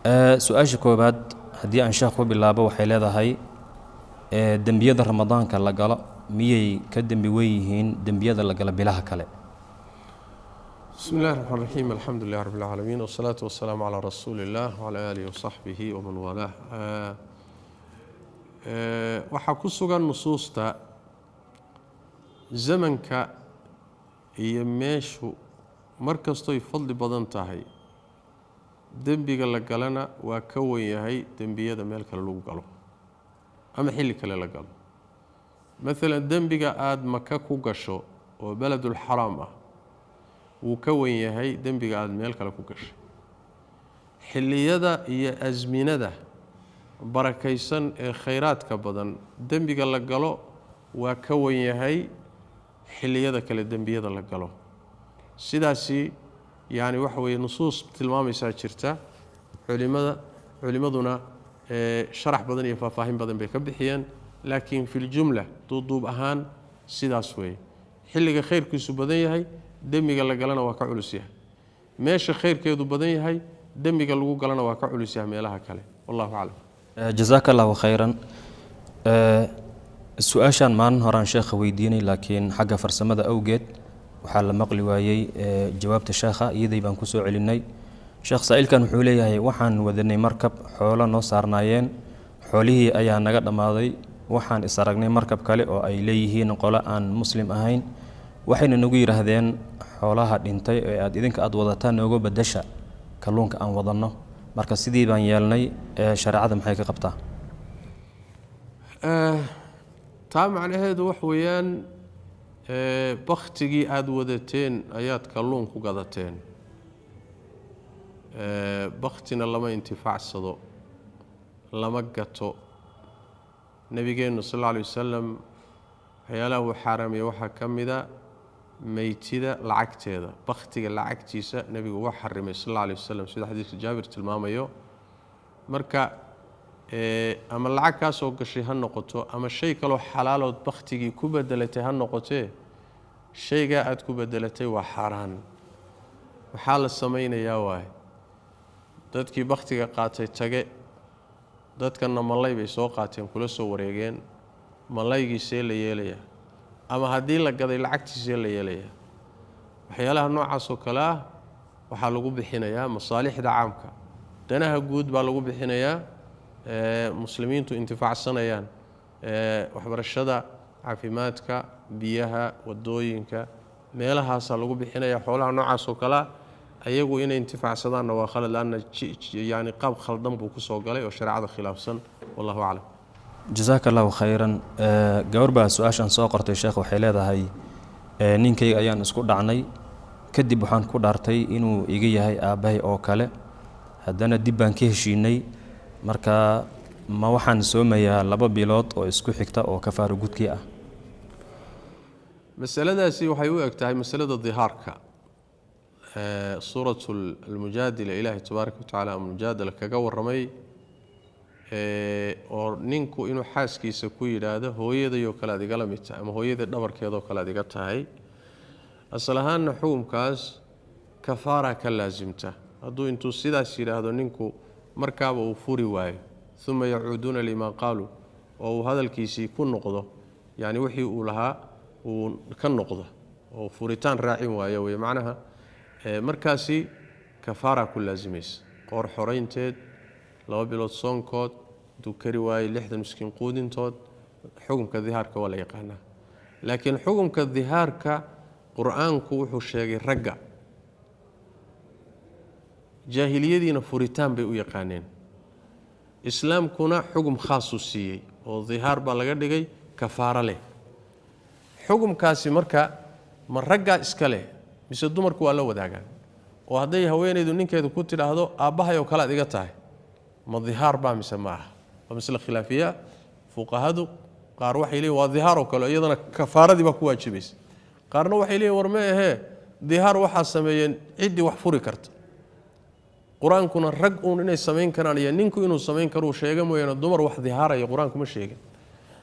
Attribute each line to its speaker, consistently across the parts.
Speaker 1: su-aasha koobaad haddii aan sheekh ku bilaabo waxay leedahay dembiyada ramadaanka la galo miyay ka dembi weyn yihiin dembiyada la galo bilaha kale?
Speaker 2: بسم الله الرحمن الرحيم الحمد لله رب العالمين والصلاة والسلام على رسول الله وعلى آله وصحبه ومن والاه waxaa ku sugan nusuusta zamanka iyo meeshu markastoy fadli badan tahay dembiga la galana waa ka weyn yahay dembiyada meel kale lagu galo ama xilli kale la galo. maalan dembiga aad maka ku gasho oo beledul xaraam ah wuu ka weyn yahay dembiga aad meel kale ku gashay. xilliyada iyo asminada barakaysan ee khayraadka badan dembiga la galo waa ka weyn yahay xilliyada kale dembiyada la galo. sidaasi yani waxa weeye nusuus tilmaamaysaa jirta culimaduna sharax badan iyo faahfaahin badan bay ka bixiyeen, laakiin fil jumla duuduub ahaan sidaas weeye. xilliga khayrkiisu badan yahay dembiga la galana waa ka culus yahay, meesha khayrkeedu badan yahay dembiga lagu galana waa ka culus yahay meelaha kale. wallahu aclam.
Speaker 1: jazaaka allahu khayran. su-aashaan maalin horaan sheekha weydiinay, laakiin xagga farsamada awgeed waxaa la maqli waayey jawaabta sheekha, iyaday baan ku soo celinay. sheekh saa'ilkan wuxuu leeyahay waxaan wadanay markab xoolo noo saarnaayeen, xoolihii ayaa naga dhammaaday, waxaan is aragnay markab kale oo ay leeyihiin qolo aan muslim ahayn, waxayna nagu yidhaahdeen xoolaha dhintay ee idinka aad wadataan nooga badasha kalluunka aan wadanno, marka sidii baan yeelnay. shareecada maxay ka qabtaa?
Speaker 2: taa macnaheedu wax weeyaan baktigii aad wadateen ayaad kalluun ku gadateen. baktina lama intifaacsado, lama gato. nabigeennu sal alla alay wasalam waxyaalaha uu xaaraamaya waxaa ka mida meytida lacagteeda, baktiga lacagtiisa nebigu waa xarimay sal alla alay wasalam sida xadiiska jaabir tilmaamayo. marka ama lacag kaa soo gashay ha noqoto ama shay kaloo xalaalood baktigii ku bedelatay ha noqotee, shaygaa aad ku bedelatay waa xaaraan. waxaa la samaynayaa waaye dadkii baktiga qaatay tage, dadkanna malay bay soo qaateen kula soo wareegeen, malaygiisee la yeelayaa ama haddii la gaday lacagtiisee la yeelayaa. waxyaalaha noocaas oo kale ah waxaa lagu bixinayaa masaalixda caamka, danaha guud baa lagu bixinayaa. muslimiintu intifaacsanayaan waxbarashada, caafimaadka, biyaha, wadooyinka, meelahaasaa lagu bixinaya. xoolaha noocaas oo kale ayagu inay intifaacsadaanna waa khalad, laanna yani qaab khaldan buu kusoo galay oo shareecada khilaafsan. wallahu aclam.
Speaker 1: jazaaka allahu khayran. gabar baa su-aashan soo qortay sheekh, waxay leedahay ninkayga ayaan isku dhacnay, kadib waxaan ku dhaartay inuu iga yahay aabbahay oo kale, haddana dib baan ka heshiinay, marka ma waxaan soomayaa 2 bilood oo isku xigta oo kafaaro gudkii ah?
Speaker 2: masaladaasi waxay u eg tahay masalada dihaarka. suuratu almujaadila ilaahi tabaaraka watacaala mujaadala kaga warramay oo ninku inuu xaaskiisa ku yidhaahdo hooyadayoo kale aad igala mid tahay ama hooyada dhabarkeedoo kale aad iga tahay. asal ahaanna xukumkaas kafaara ka laasimta. hadduu intuu sidaas yidhaahdo ninku markaaba uu furi waayo, uma yacuuduuna limaa qaaluu, oo uu hadalkiisii ku noqdo, yani wixii uu lahaa uu ka noqdo oo furitaan raacin waayo wey macnaha. markaasi kafaara ku laasimaysa, qoor xoraynteed, 2 bilood soonkood, hadduu kari waayo 60 miskiin quudintood. xukumka dihaarka waa la yaqaanaa, laakiin xukumka dihaarka qur-aanku wuxuu sheegay ragga, jaahiliyadiina furitaan bay u yaqaaneen, islaamkuna xugum khaasuu siiyey oo dihaar baa laga dhigay kafaaro leh. xukumkaasi marka ma raggaa iska leh mise dumarku waa la wadaagaan? oo hadday haweenaydu ninkeedu ku tidhaahdo aabbahay oo kale aad iga tahay, ma dihaar baa mise ma aha? waa masle khilaafiya. fuqahadu qaar waxay leeyihin waa dihaar oo kale, iyadana kafaaradii baa ku waajibaysa. qaarna waxay leeyihin war ma ahee dihaar waxaa sameeyeen ciddii wax furi karta. qur-aankuna rag uun inay samayn karaan iyo ninku inuu samayn karuu sheega mooyaane dumar wax dihaaraya qur-aanku ma sheegin.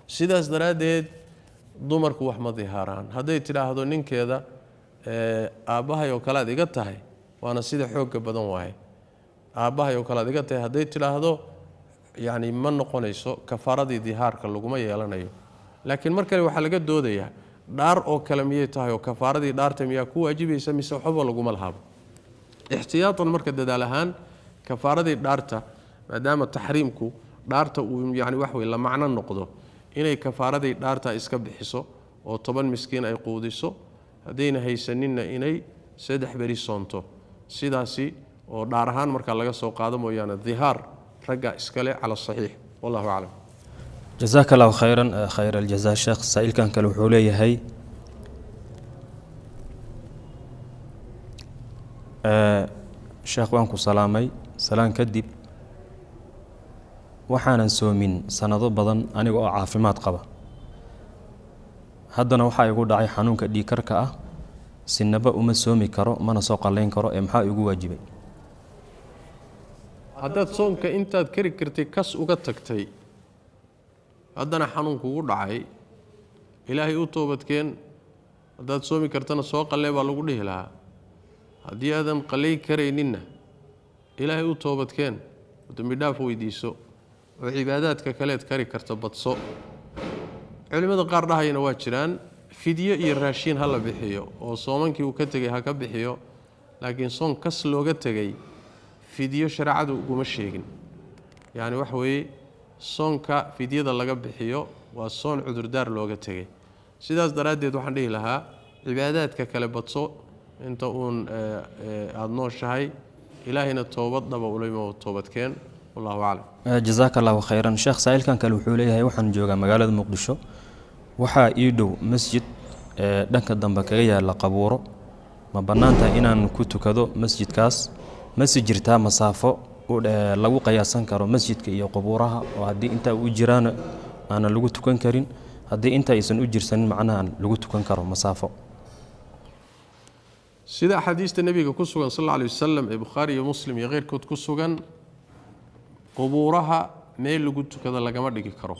Speaker 2: sidaas daraaddeed dumarku wax ma dihaaraan. hadday tidhaahdo ninkeeda aabbahay oo kale aad iga tahay, waana sida xoogga badan waaye, aabbahay oo kale adiga tahay hadday tidhaahdo yacni ma noqonayso kafaaradii dihaarka laguma yeelanayo laakiin mar kale waxaa laga doodayaa dhaar oo kale miyay tahay oo kafaaradii dhaarta miyaa ku waajibaysa mise waxba laguma lahaabo ixtiyaatan marka dadaal ahaan kafaaradii dhaarta maadaama taxriimku dhaarta uu yacni wax weyn la macno noqdo inay kafaaradii dhaarta iska bixiso oo 10 miskiin ay quudiso haddayna haysaninna inay 3 beri soonto sidaasi oo dhaar ahaan marka laga soo qaado mooyaane dihaar ragga iskale cala saxiix wallahu aclam
Speaker 1: jazaaka allahu khayran khayr aljazaa sheekh saa'ilkan kale wuxuu leeyahay sheekh waan ku salaamay salaan kadib waxaanan soomin sanado badan aniga oo caafimaad qaba haddana waxaa igu dhacay xanuunka dhiigkarka ah sinaba uma soomi karo mana soo qalayn karo ee maxaa igu waajibay
Speaker 2: haddaad soonka intaad kari kartay kas uga tagtay haddana xanuun kugu dhacay ilaahay u toobadkeen haddaad soomi kartana soo qallee baa lagu dhihi lahaa haddii aadan qallay karayninna ilaahay u toobadkeen dambi dhaaf weydiiso oo cibaadaadka kaleed kari karta badso culimada qaar dhahayna waa jiraan fidyo iyo raashiin ha la bixiyo oo soomankii uu ka tegay ha ka bixiyo laakiin soon kas looga tegay fidyo shareecadu uguma sheegin yacni waxa weeye soonka fidyada laga bixiyo waa soon cudurdaar looga tegay sidaas daraaddeed waxaan dhihi lahaa cibaadaadka kale badso inta uun aada nooshahay ilaahayna toobad dhaba ulimo toobadkeen wallahu aclam
Speaker 1: jazaaka allahu khayran sheekh saa'ilkan kale wuxuu leeyahay waxaan joogaa magaalada muqdisho waxaa ii dhow masjid dhanka dambe kaga yaala qabuuro ma bannaan tahay inaan ku tukado masjidkaas masi jirtaa masaafo lagu qiyaasan karo masjidka iyo qubuuraha oo haddii intaa u jiraan aanan lagu tukan karin haddii inta aysan u jirsanin macnaha lagu tukan karo masaafo
Speaker 2: sida axaadiista nebiga ku sugan sal alla alay wasalam ee bukhaari iyo muslim iyo keyrkood ku sugan qubuuraha meel lagu tukado lagama dhigi karo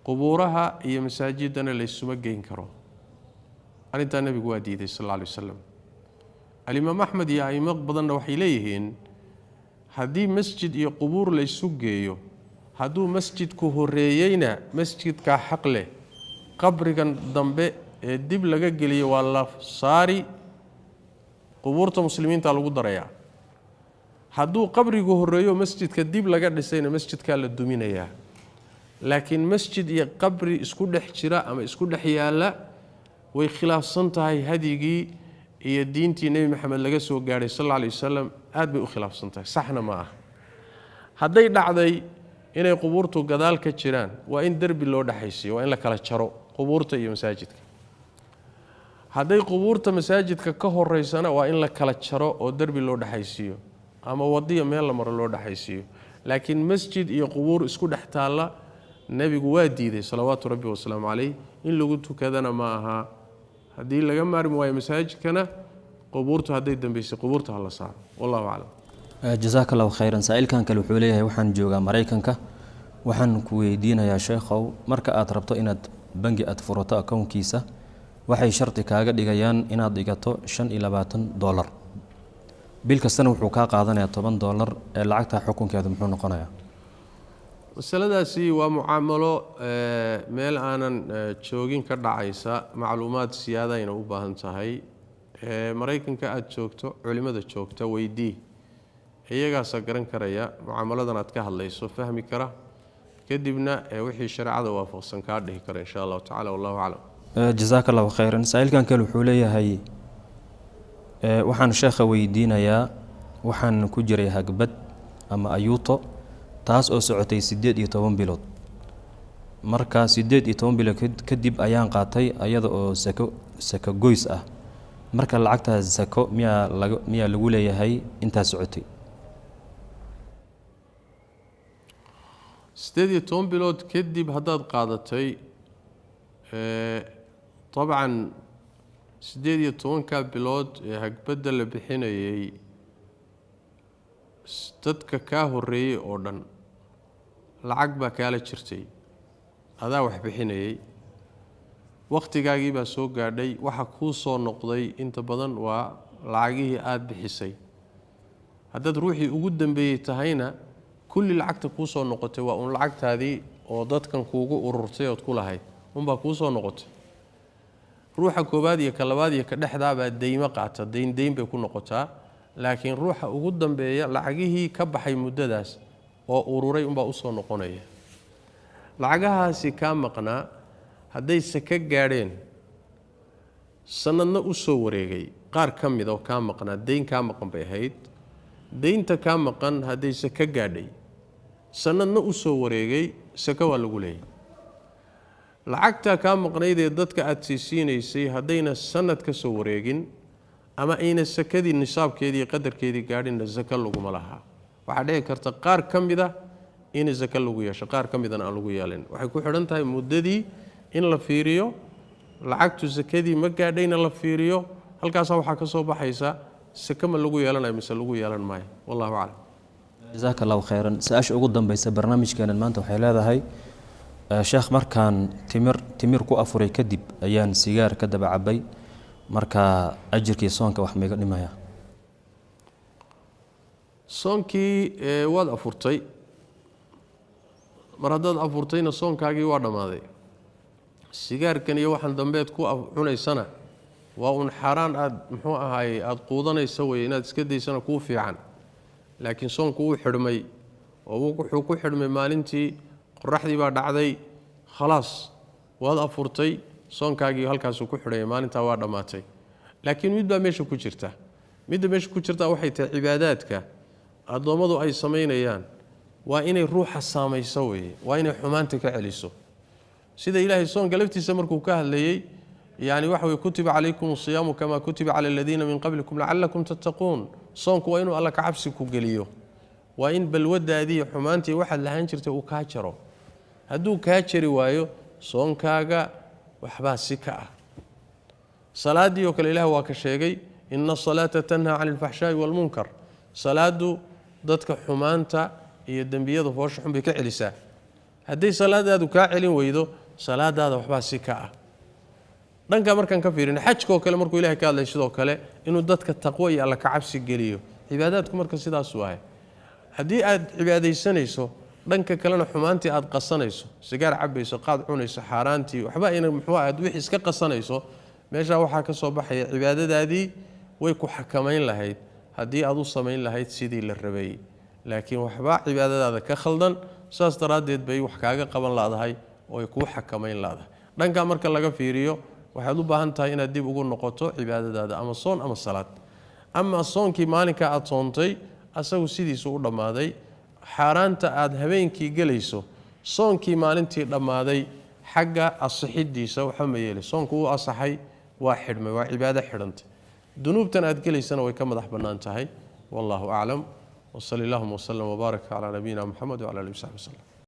Speaker 2: qubuuraha iyo masaajidana laysuma geyn karo arrintaa nebigu waa diiday sal alla alay wasalam alimaam axmed iyo aimo badanna waxay leeyihiin haddii masjid iyo qubuur laysu geeyo hadduu masjidku horreeyeyna masjidkaa xaq leh qabrigan dambe ee dib laga geliyo waa la saari qubuurta muslimiinta lagu darayaa hadduu qabrigu horreeyo masjidka dib laga dhisayna masjidkaa la duminayaa laakiin masjid iyo qabri isku dhex jira ama isku dhex yaalla way khilaafsan tahay hadigii iyo diintii nebi maxamed laga soo gaadhay sal alla alay wasalam aad bay u khilaafsan tahay saxna ma ah hadday dhacday inay qubuurtu gadaal ka jiraan waa in derbi loo dhexaysiiyo waa in la kala jaro qubuurta iyo masaajidka hadday qubuurta masaajidka ka horeysana waa in la kala jaro oo derbi loo dhexaysiiyo ama wadiya meel la maro loo dhexaysiiyo laakiin masjid iyo qubuur isku dhex taalla nebigu waa diiday salawaatu rabbi wasalaamu calayh in lagu tukadana ma aha haddii laga maarmi waayo masaajidkana qubuurtu hadday dambaysay qubuurta hala saaro wallahu aclam
Speaker 1: jazaaka allahu khayran saa'ilkan kale wuxuu leeyahay waxaan joogaa maraykanka waxaan ku weydiinayaa sheekhow marka aad rabto inaad bangi aad furato akownkiisa waxay sharti kaaga dhigayaan inaad dhigato $25 bil kastana wuxuu kaa qaadanayaa $10 ee lacagta xukunkeedu muxuu noqonayaa
Speaker 2: masaladaasi waa mucaamalo meel aanan joogin ka dhacaysa macluumaad siyaadayna u baahan tahay maraykanka aad joogto culimada joogta weydii iyagaasaa garan karaya mucaamaladan aad ka hadlayso fahmi kara kadibna wixii shareecada waafaqsan kaa dhihi kara insha allahu tacala wallahu aclam
Speaker 1: jazaaka allahu khayran saa'ilkan kale wuxuu leeyahay waxaan sheekha weydiinayaa waxaan ku jiray hagbad ama ayuuto taas oo socotay 18 bilood marka 18 bilood kadib ayaan qaatay ayada oo sako goys ah marka lacagtaas sako miyaa lagu leeyahay intaa socotay
Speaker 2: 18 bilood kadib haddaad qaadatay طبعا 18 bilood ee hagbadda la bixinayay dadka kaa horeeyay oo dhan lacag baa kaala jirtay adaa wax bixinayay waqtigaagii baa soo gaadhay waxa kuu soo noqday inta badan waa lacagihii aad bixisay haddaad ruuxii ugu dambeeyey tahayna kulli lacagta kuu soo noqotay waa uun lacagtaadii oo dadkan kuugu ururtay ood ku lahayd unbaa kuu soo noqotay ruuxa koobaad iyo ka labaad iyo ka dhexdaabaa deymo qaata deyn bay ku noqotaa laakiin ruuxa ugu dambeeya lacagihii ka baxay muddadaas oo ururay unbaa u soo noqonaya lacagahaasi kaa maqnaa hadday saka gaadheen sanadna u soo wareegay qaar ka mid oo kaa maqnaa deyn kaa maqan bay ahayd deynta kaa maqan hadday saka gaadhay sanadna u soo wareegay saka waa lagu leeyahay lacagta kaa maqnaydee dadka aad siinaysay haddayna sanad ka soo wareegin ama ayna sakadii nisaabkeedii qadarkeedii gaadhinna saka laguma lahaa waxaa dhici karta qaar ka mid ah in saka lagu yeesho qaar ka midana aan lagu yeelin waxay ku xidhan tahay muddadii in la fiiriyo lacagtu sakadii ma gaadhayna la fiiriyo halkaasaa waxaa ka soo baxaysa saka ma lagu yeelanayo mise lagu yeelan maayo wallahu aclam
Speaker 1: jazaaka allahu khayran su-aasha ugu dambaysa barnaamijkeenan maanta waxay leedahay sheekh markaan timir ku afuray kadib ayaan sigaar ka daba cabay marka ajirkii soonka wax mayga dhimaya
Speaker 2: soonkii waad afurtay mar haddaad afurtayna soonkaagii waa dhammaaday sigaarkan iyo waxaan dambeed ku cunaysana waa uun xaaraan aad muxuu ahaayey aada quudanaysa weye inaad iska daysana kuu fiican laakiin soonku wuu xidhmay oo wuxuu ku xidhmay maalintii qoraxdii baa dhacday khalaas waad afurtay soonkaagii halkaasuu ku xidhaya maalintaa waa dhammaatay laakiin mid baa meesha ku jirta midda meesha ku jirta waxay tahay cibaadaadka addoommadu ay samaynayaan waa inay ruuxa saamayso weye waa inay xumaanta ka celiso sida ilaahay soonka laftiisa markuu ka hadlayey yani waxa way kutiba calaykum asiyaamu kamaa kutiba cala aladiina min qablikum lacallakum tattaquun soonku waa inuu alla ka cabsi ku geliyo waa in balwadaadii xumaantii waxaad lahaan jirtay uu kaa jaro hadduu kaa jari waayo soonkaaga waxbaa si ka ah salaadii oo kale ilaah waa ka sheegay ina asalaata tanhaa cani alfaxshaa'i waalmunkar salaadu dadka xumaanta iyo dembiyada foosha xun bay ka celisaa hadday salaadaadu kaa celin weydo salaadaada waxbaa si ka ah dhanka markaan ka fiirin xajka oo kale markuu ilahay ka hadlay sidoo kale inuu dadka taqwo iyo alla ka cabsi geliyo cibaadaadku marka sidaas waaye haddii aad cibaadaysanayso dhanka kalena xumaantii aad qasanayso sigaar cabayso qaad cunayso xaaraantii waxba ayna muxuu aad wixii iska qasanayso meesha waxaa ka soo baxaya cibaadadaadii way ku xakamayn lahayd haddii aad u samayn lahayd sidii la rabay laakiin waxba cibaadadaada ka khaldan saas daraaddeed bay wax kaaga qaban laadahay oo ay kuu xakamayn laadahay dhanka marka laga fiiriyo waxaad u baahan tahay inaad dib ugu noqoto cibaadadaada ama soon ama salaad ama soonkii maalinka aad soontay asagu sidiisu u dhammaaday xaaraanta aad habeenkii gelayso soonkii maalintii dhammaaday xagga asaxidiisa waxa ma yeelay soonku uu asaxay waa xidhmay waa cibaado xidhantay dunuubtan aad gelaysana way ka madax bannaan tahay wallahu aclam وصلى اللهم وسلم وبارك على نبينا محمد وعلى اله وصحبه وسلم